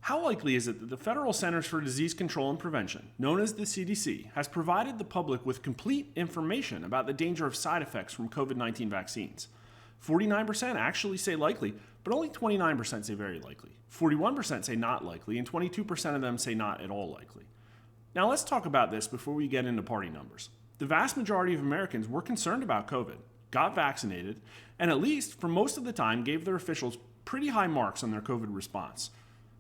How likely is it that the Federal Centers for Disease Control and Prevention, known as the CDC, has provided the public with complete information about the danger of side effects from COVID-19 vaccines? 49% actually say likely, but only 29% say very likely. 41% say not likely, and 22% of them say not at all likely. Now let's talk about this before we get into party numbers. The vast majority of Americans were concerned about COVID, got vaccinated, and at least for most of the time gave their officials pretty high marks on their COVID response.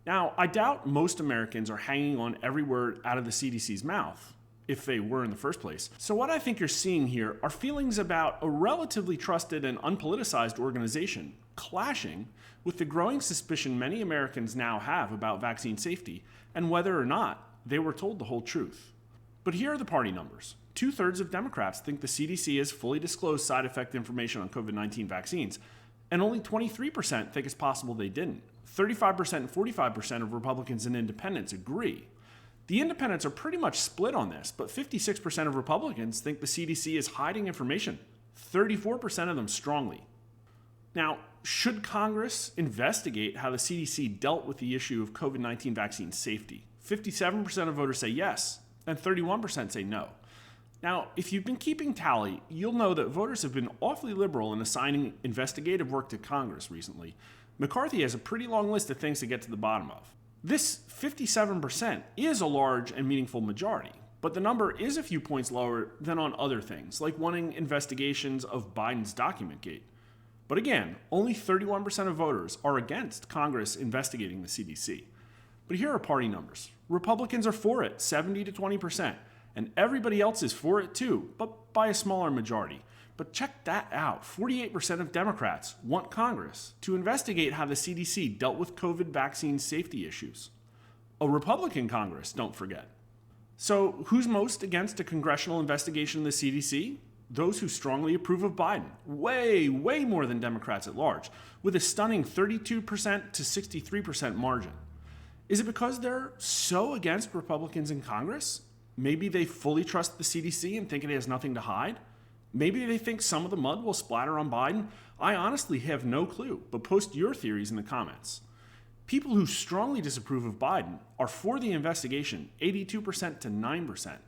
Now, I doubt most Americans are hanging on every word out of the CDC's mouth, if they were in the first place. So what I think you're seeing here are feelings about a relatively trusted and unpoliticized organization clashing with the growing suspicion many Americans now have about vaccine safety and whether or not they were told the whole truth. But here are the party numbers. 2/3 of Democrats think the CDC has fully disclosed side effect information on COVID-19 vaccines, and only 23% think it's possible they didn't. 35% and 45% of Republicans and independents agree. The independents are pretty much split on this, but 56% of Republicans think the CDC is hiding information, 34% of them strongly. Now, should Congress investigate how the CDC dealt with the issue of COVID-19 vaccine safety? 57% of voters say yes, and 31% say no. Now, if you've been keeping tally, you'll know that voters have been awfully liberal in assigning investigative work to Congress recently. McCarthy has a pretty long list of things to get to the bottom of. This 57% is a large and meaningful majority, but the number is a few points lower than on other things, like wanting investigations of Biden's document gate. But again, only 31% of voters are against Congress investigating the CDC. But here are party numbers. Republicans are for it, 70 to 20%, and everybody else is for it too, but by a smaller majority. But check that out. 48% of Democrats want Congress to investigate how the CDC dealt with COVID vaccine safety issues. A Republican Congress, don't forget. So who's most against a congressional investigation of the CDC? Those who strongly approve of Biden. Way more than Democrats at large, with a stunning 32% to 63% margin. Is it because they're so against Republicans in Congress? Maybe they fully trust the CDC and think it has nothing to hide? Maybe they think some of the mud will splatter on Biden? I honestly have no clue, but post your theories in the comments. People who strongly disapprove of Biden are for the investigation, 82% to 9%.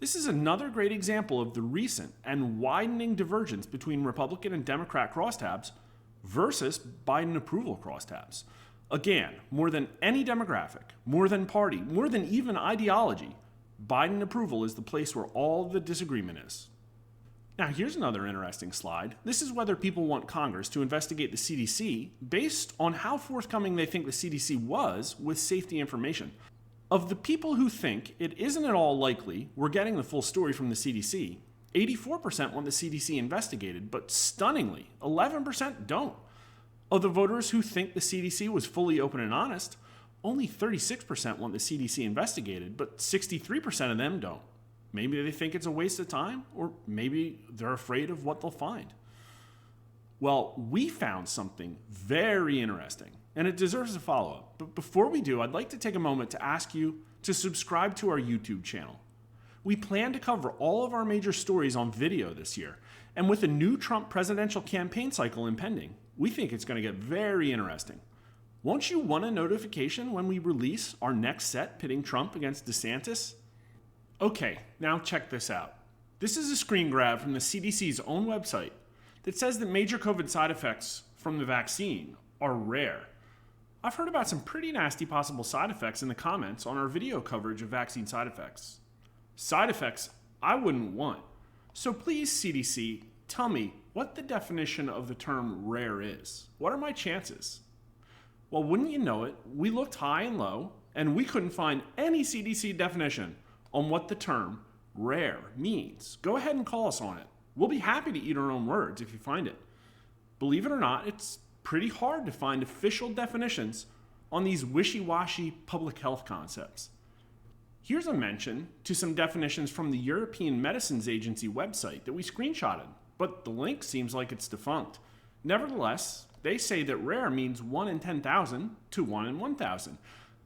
This is another great example of the recent and widening divergence between Republican and Democrat crosstabs versus Biden approval crosstabs. Again, more than any demographic, more than party, more than even ideology, Biden approval is the place where all the disagreement is. Now, here's another interesting slide. This is whether people want Congress to investigate the CDC based on how forthcoming they think the CDC was with safety information. Of the people who think it isn't at all likely we're getting the full story from the CDC, 84% want the CDC investigated, but stunningly, 11% don't. Of the voters who think the CDC was fully open and honest, only 36% want the CDC investigated, but 63% of them don't. Maybe they think it's a waste of time, or maybe they're afraid of what they'll find. Well, we found something very interesting, and it deserves a follow-up. But before we do, I'd like to take a moment to ask you to subscribe to our YouTube channel. We plan to cover all of our major stories on video this year, and with a new Trump presidential campaign cycle impending, we think it's going to get very interesting. Won't you want a notification when we release our next set pitting Trump against DeSantis? Okay, now check this out. This is a screen grab from the CDC's own website that says that major COVID side effects from the vaccine are rare. I've heard about some pretty nasty possible side effects in the comments on our video coverage of vaccine side effects. Side effects I wouldn't want. So please, CDC, tell me what the definition of the term rare is. What are my chances? Well, wouldn't you know it, we looked high and low, and we couldn't find any CDC definition on what the term rare means. Go ahead and call us on it. We'll be happy to eat our own words if you find it. Believe it or not, it's pretty hard to find official definitions on these wishy-washy public health concepts. Here's a mention to some definitions from the European Medicines Agency website that we screenshotted, but the link seems like it's defunct. Nevertheless, they say that rare means 1 in 10,000 to 1 in 1,000.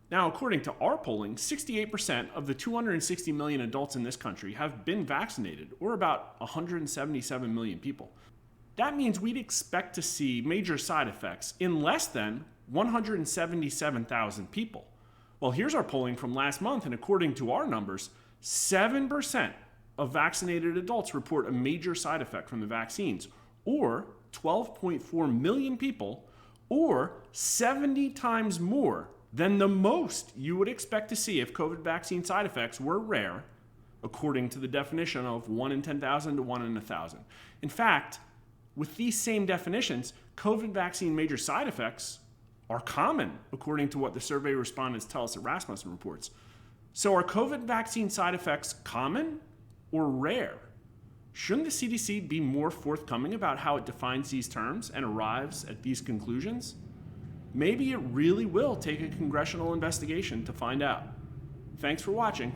Now, according to our polling, 68% of the 260 million adults in this country have been vaccinated, or about 177 million people. That means we'd expect to see major side effects in less than 177,000 people. Well, here's our polling from last month, and according to our numbers, 7% of vaccinated adults report a major side effect from the vaccines, or 12.4 million people, or 70 times more than the most you would expect to see if COVID vaccine side effects were rare, according to the definition of 1 in 10,000 to 1 in 1,000. In fact, with these same definitions, COVID vaccine major side effects are common, according to what the survey respondents tell us at Rasmussen reports. So are COVID vaccine side effects common or rare? Shouldn't the CDC be more forthcoming about how it defines these terms and arrives at these conclusions? Maybe it really will take a congressional investigation to find out. Thanks for watching.